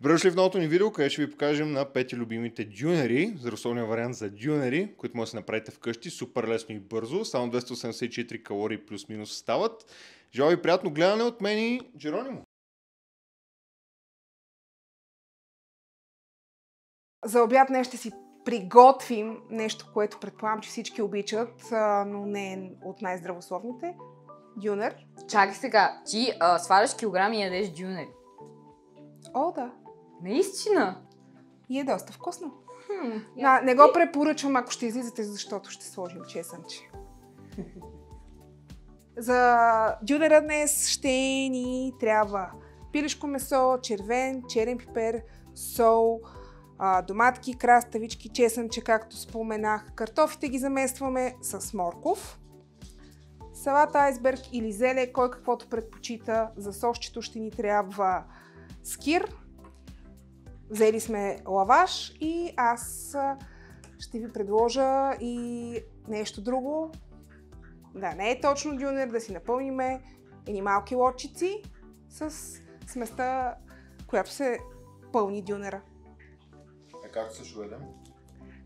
Добре дошли в новото ни видео, където ще ви покажем на 5 любимите дюнери, здравословния вариант за дюнери, които може да се направите вкъщи, супер лесно и бързо, само 284 калории плюс-минус стават. Желая ви приятно гледане от мен и Джеронимо. За обяд днес ще си приготвим нещо, което предполагам, че всички обичат, но не е от най-здравословните. Дюнер. Чакай сега, ти сваляш килограми и ядеш дюнери. О, да. Наистина? И е доста вкусно. Не го препоръчвам, ако ще излизате, защото ще сложим чесънче. За дюнера днес ще ни трябва пилешко месо, черен пипер, сол, доматки, краставички, чесънче, както споменах. Картофите ги заместваме с морков. Салат айсберг или зеле, кой каквото предпочита. За сосчето ще ни трябва скир. Взели сме лаваш и аз ще ви предложа и нещо друго. Да, не е точно дюнер, да си напълниме едни малки лодчици с сместа, която се пълни дюнера. Както се ще уедем?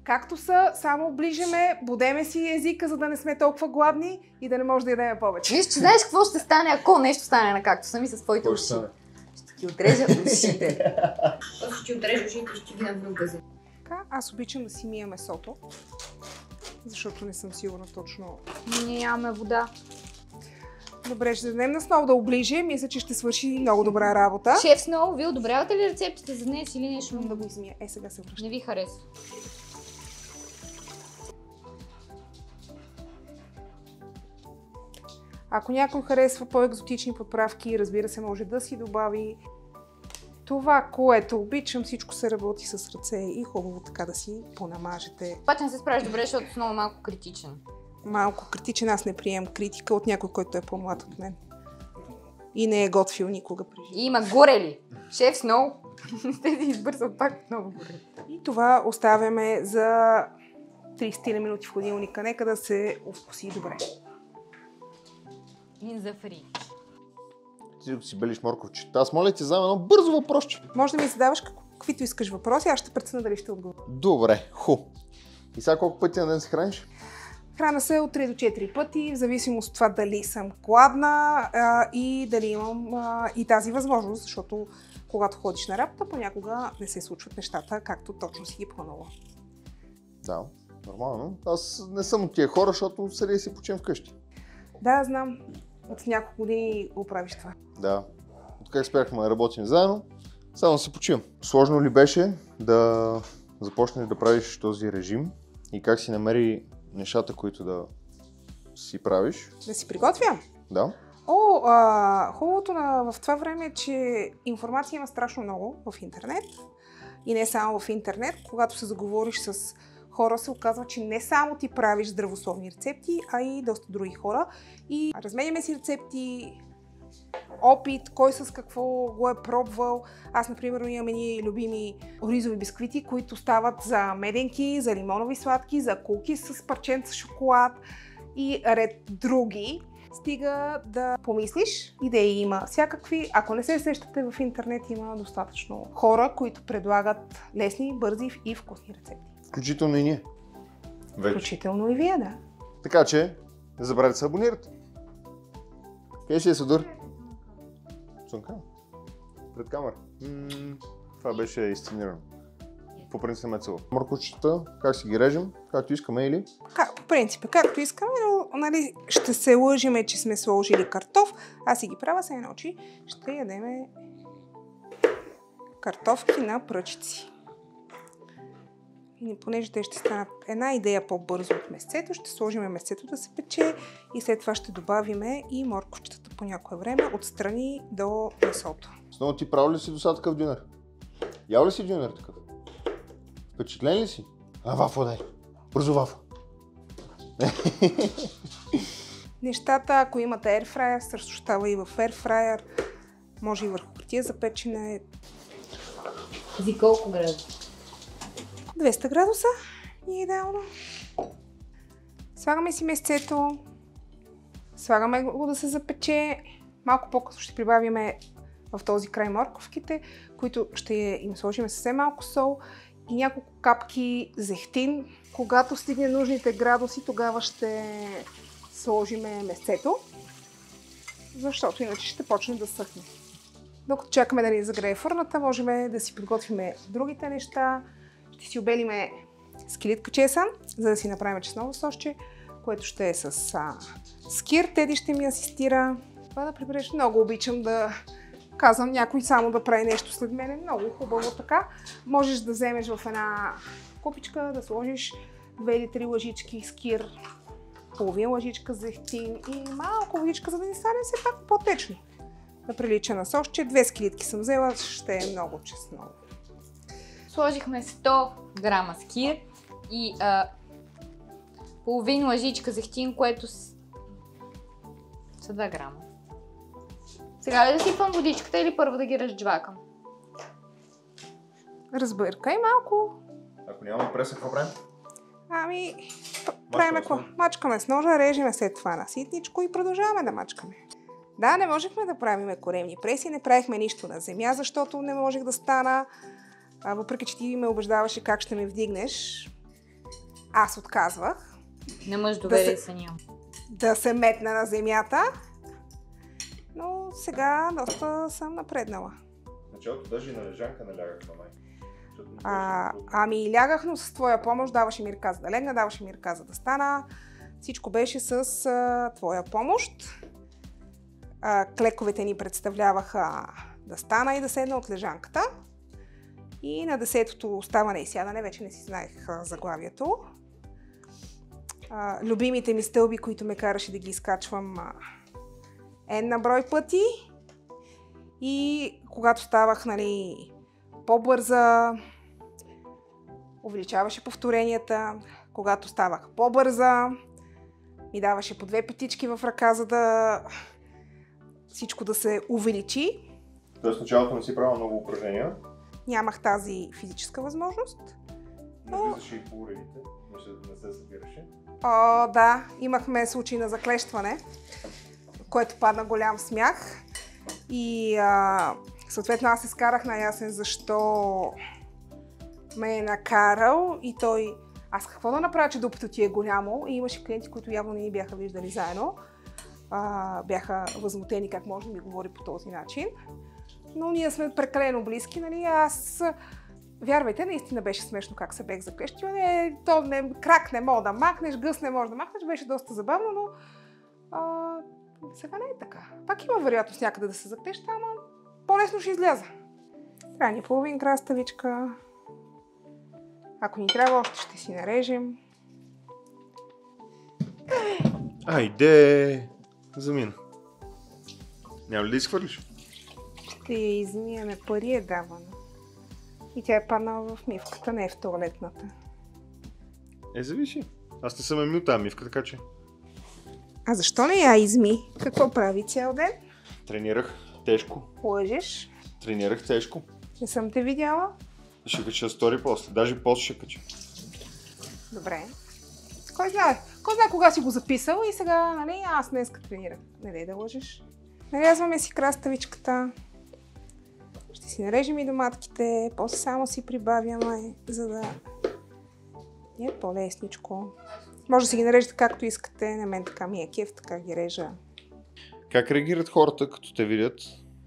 Както са, само оближеме, будеме си езика, за да не сме толкова гладни и да не може да ядем повече. Виж, че знаеш какво ще стане, ако нещо стане на както сами с твоите уши. Ще ти отрежа ушите. Ще ти отрежа ушите и ще ги навругазе. Аз обичам да си мия месото, защото не съм сигурна точно. Нямаме вода. Добре, ще дадем основно да оближим. Мисля, че ще свърши много добра работа. Шеф Сноу, вие одобрявате ли рецептите за днес или нещо? Да го измия. Сега се връща. Не ви харесва. Ако някой харесва по-екзотични подправки, разбира се, може да си добави това, което обичам. Всичко се работи с ръце и хубаво така да си понамажете. Обаче не се справиш добре, защото Сноу е малко критичен. Малко критичен, аз не приемам критика от някой, който е по-млад от мен. И не е готвил никога при живота. И има горели. Шеф Сноу, сте си избързал пак много горели. И това оставяме за 30 минути в хладилника. Нека да се овкуси добре. Нинза фри. Ти си белиш морковчета. Аз моля ти задам едно бързо въпросче. Може да ми задаваш каквито искаш въпроси, аз ще преценя дали ще отговоря. Добре, И сега колко пъти на ден се храниш? Храна се от 3 до 4 пъти, в зависимост от това дали съм гладна и дали имам и тази възможност, защото когато ходиш на работа, понякога не се случват нещата, както точно си ги планува. Да, нормално. Аз не съм от тия хора, защото седя и си почивам вкъщи. Да, знам. От няколко години го правиш това. Да. От как спряхме да работим заедно, само да се почивам. Сложно ли беше да започнеш да правиш този режим и как си намери нещата, които да си правиш? Да си приготвям? Да. Хубавото в това време е, че информация има страшно много в интернет. И не само в интернет. Когато се заговориш с хора, се оказва, че не само ти правиш здравословни рецепти, а и доста други хора. И разменяме си рецепти, опит, кой с какво го е пробвал. Аз, например, имам едни любими ризови бисквити, които стават за меденки, за лимонови сладки, за куки с парченца шоколад и ред други. Стига да помислиш, идеи има всякакви. Ако не се сещате, в интернет има достатъчно хора, които предлагат лесни, бързи и вкусни рецепти. Включително и ние. Вече. Включително и вие, да. Така че, не забравяйте да се абонирате. Къде ще е Содор? Цунка? Пред камера. Това беше изценирано. По принцип ме целува. Морковчета, как си ги режем, както искаме или? По принцип, както искаме, но нали, ще се лъжиме, че сме сложили картоф. Аз си ги правя се ночи. Ще ядеме картофки на пръчици. И понеже те ще станат една идея по-бързо от месцето, ще сложим месцето да се пече и след това ще добавиме и морковчетата по някое време отстрани до месото. Снова ти правил ли си до сега такъв дюнер? Ял ли си дюнер такъв? Впечатлен ли си? Вафо дай! Бързо вафо! Нещата, ако имате airfryer, също става и в airfryer. Може и върху хартия за печене. За колко градуса? 200 градуса и е идеално. Слагаме си месцето, слагаме го да се запече. Малко по-късно ще прибавим в този край морковките, които ще им сложим съвсем малко сол и няколко капки зехтин. Когато стигне нужните градуси, тогава ще сложим месцето, защото иначе ще почне да съхне. Докато чакаме да ни загрее фърната, можем да си подготвим другите неща. Ще си обелиме скелитка чесан, за да си направим чесново сосче, което ще е с скир. Теди ще ми асистира. Това да прибереш. Много обичам да казвам някой само да прави нещо след мене. Много хубаво така. Можеш да вземеш в една купичка, да сложиш 2 или 3 лъжички скир, половин лъжичка зехтин и малко водичка, за да ни стане все пак по-течно. Да прилича на сосче. 2 скелитки съм взела, ще е много чесново. Сложихме 100 грама скир и половин лъжичка зехтин, което са 2 грама. Сега ли да сипвам водичката или първо да ги разджвакам? Разбъркай малко. Ако нямаме преса, какво правим? Правим какво? Мачкаме с ножа, режеме след това на ситничко и продължаваме да мачкаме. Да, не можехме да правим коремни преси, не правихме нищо на земя, защото не можех да стана. Въпреки че ти ме убеждаваше как ще ме вдигнеш, аз отказвах. Не мъж доверие се няма. Да се метна на земята, но сега доста съм напреднала. В началото даже и на лежанка налягах на май. Лягах, но с твоя помощ даваше ми ръка за да легна, даваше ми ръка за да стана. Всичко беше с твоя помощ. Клековете ни представляваха да стана и да седна от лежанката. И на 10-то ставане и сядане, вече не си знаех заглавието. Любимите ми стълби, които ме караше да ги изкачвам на брой пъти. И когато ставах, по-бърза, увеличаваше повторенията. Когато ставах по-бърза, ми даваше по 2 петички в ръка, за да всичко да се увеличи. Тоест в началото не си правила много упражнения? Нямах тази физическа възможност. Не влизаше и по уредите, не се събираше? Да, имахме случай на заклещване, което падна голям смях. И съответно аз се скарах на ясен защо ме е накарал и той... Аз какво да направя, че дупето ти е голямо? И имаше клиенти, които явно не ни бяха виждали заедно. Бяха възмутени как може да ми говори по този начин. Но ние сме прекалено близки, аз... Вярвайте, наистина беше смешно как се бех заклещила. Крак не мога да махнеш, гъс не можеш да махнеш, беше доста забавно, но сега не е така. Пак има вероятност някъде да се заклеща, ама по-лесно ще изляза. Трябва ни половин краставичка. Ако ни трябва, още ще си нарежем. Айде! Замина. Няма ли да изхвърлиш? Ще я измияме, пари е давано. И тя е паднала в мивката, не е в тоалетната. Зависи. Аз не съм мил тази мивка, така че... А защо не я изми? Какво прави цял ден? Тренирах тежко. Лъжеш? Тренирах тежко. Не съм те видяла. Ще кача стори после. Даже пост ще кача. Добре. Кой знае кога си го записал и сега, аз днеска тренирах. Не дай да лъжеш. Нарязваме си краставичката. Ще си нарежем и доматките. После само си прибавяме, за да е по-лесничко. Може да си ги нарежете както искате. На мен така ми е кеф, така ги режа. Как реагират хората, като те видят,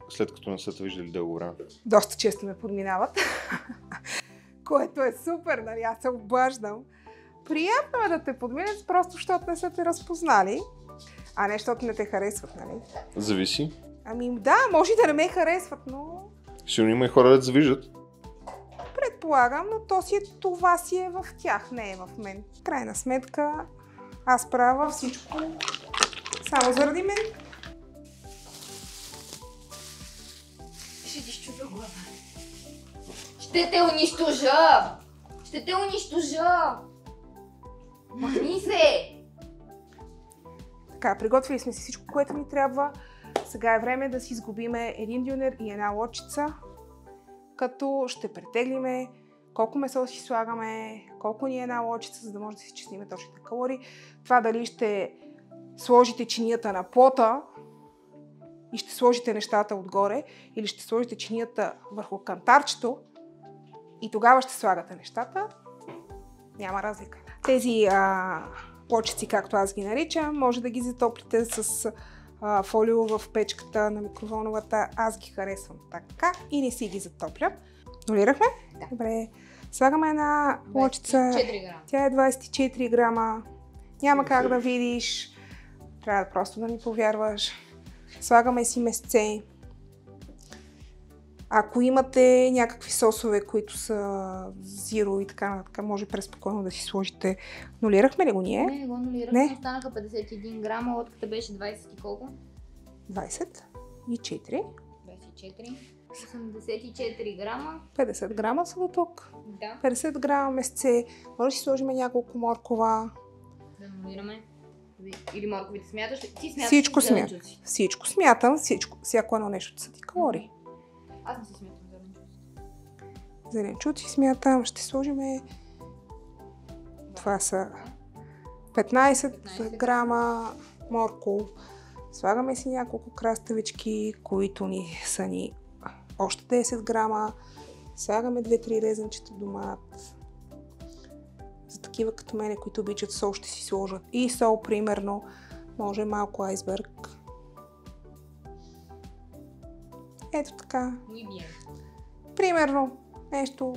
след като не са те виждали дълго време? Доста често ме подминават. Което е супер, аз се обаждам. Приятно е да те подминят, просто защото не са те разпознали, а не защото не те харесват, нали? Зависи. Да, може и да не ме харесват, но... Сигурно има и хора да завиждат. Предполагам, но това си е в тях, не е в мен. В крайна сметка, аз правя всичко само заради мен. Ще ти щупя глава. Ще те унищожа! Ще те унищожа! Махни се! Така, приготвили сме си всичко, което ни трябва. Сега е време да си изгубиме един дюнер и една лодчица, като ще претеглиме колко месо си слагаме, колко ни е една лодчица, за да може да си изчислим точните калории. Това дали ще сложите чинията на пота и ще сложите нещата отгоре или ще сложите чинията върху кантарчето и тогава ще слагате нещата, няма разлика. Тези плочици, както аз ги наричам, може да ги затоплите с фолио в печката на микроволновата. Аз ги харесвам така и не си ги затоплям. Нулирахме? Да. Добре. Слагаме една плочица. 24 грама. Тя е 24 грама. Няма как да видиш. Трябва просто да ни повярваш. Слагаме си месце. Ако имате някакви сосове, които са зиро и така нататък, може преспокойно да си сложите. Нулирахме ли го ние? Не го нулирахме. Не. Останаха 51 грама, лодката беше 20 и колко? 20 и 4. 24. 84 грама. 50 грама са до тук. Да. 50 грама месце. Може да си сложим няколко моркова. Да нулираме. Или морковите смяташ ли? Ти смяташ Всичко ли смятам. зеленчуци? Всичко смятам. Всяко едно нещо са ти калории. Аз не си смятам зеленчуци. Зеленчуци смятам. Ще сложим. Това са 15 грама морков. Слагаме си няколко краставички, които са ни още 10 грама. Слагаме 2-3 резанчета домат. За такива като мене, които обичат сол, ще си сложат и сол, примерно. Може малко айсберг. Ето така. Примерно нещо.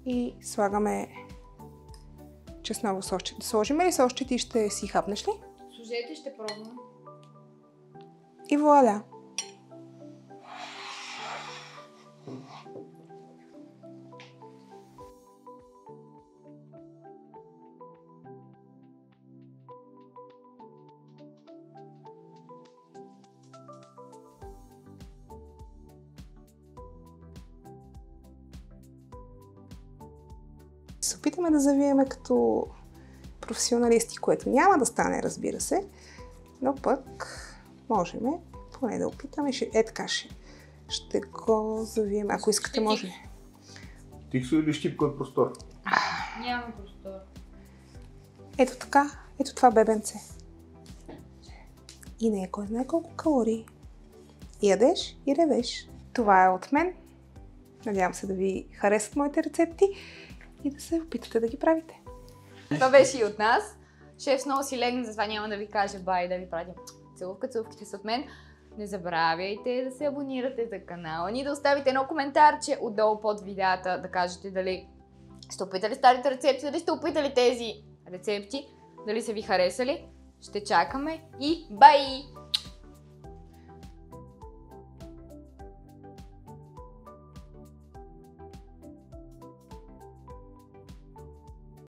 И слагаме чесново сосче. Да сложим ли сосче, ти ще си хапнеш ли? Служете, ще пробвам. И вуаля! Се опитаме да завиеме като професионалисти, което няма да стане, разбира се, но пък можем поне да опитаме. Така ще го завием. Ако искате, може. Тиксо или щипка от простор? Няма простор. Ето така. Ето това бебенце. И не е кой знае колко калории. Ядеш и ревеш. Това е от мен. Надявам се да ви харесат моите рецепти и да се опитате да ги правите. Това беше и от нас. Шеф много си легна, затова няма да ви кажа бай, да ви пратим целувка. Целувките са от мен. Не забравяйте да се абонирате за канала ни, да оставите едно коментарче отдолу под видеята, да кажете дали сте опитали старите рецепти, дали сте опитали тези рецепти, дали са ви харесали. Ще чакаме и бай!